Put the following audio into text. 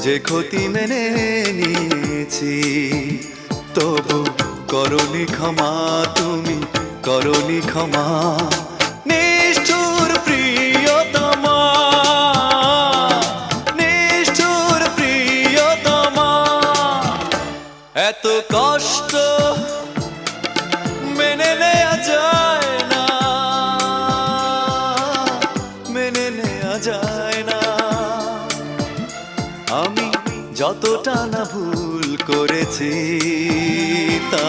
যে ক্ষতি মেনে নিয়েছি, তবু করনি ক্ষমা, তুমি করনি ক্ষমা। নিষ্ঠুর প্রিয়তমা, নিষ্ঠুর প্রিয়তমা, এত কষ্ট মেনে নেওয়া যায় না, মেনে নেওয়া যায় না। আমি যতটা না ভুল করেছি তা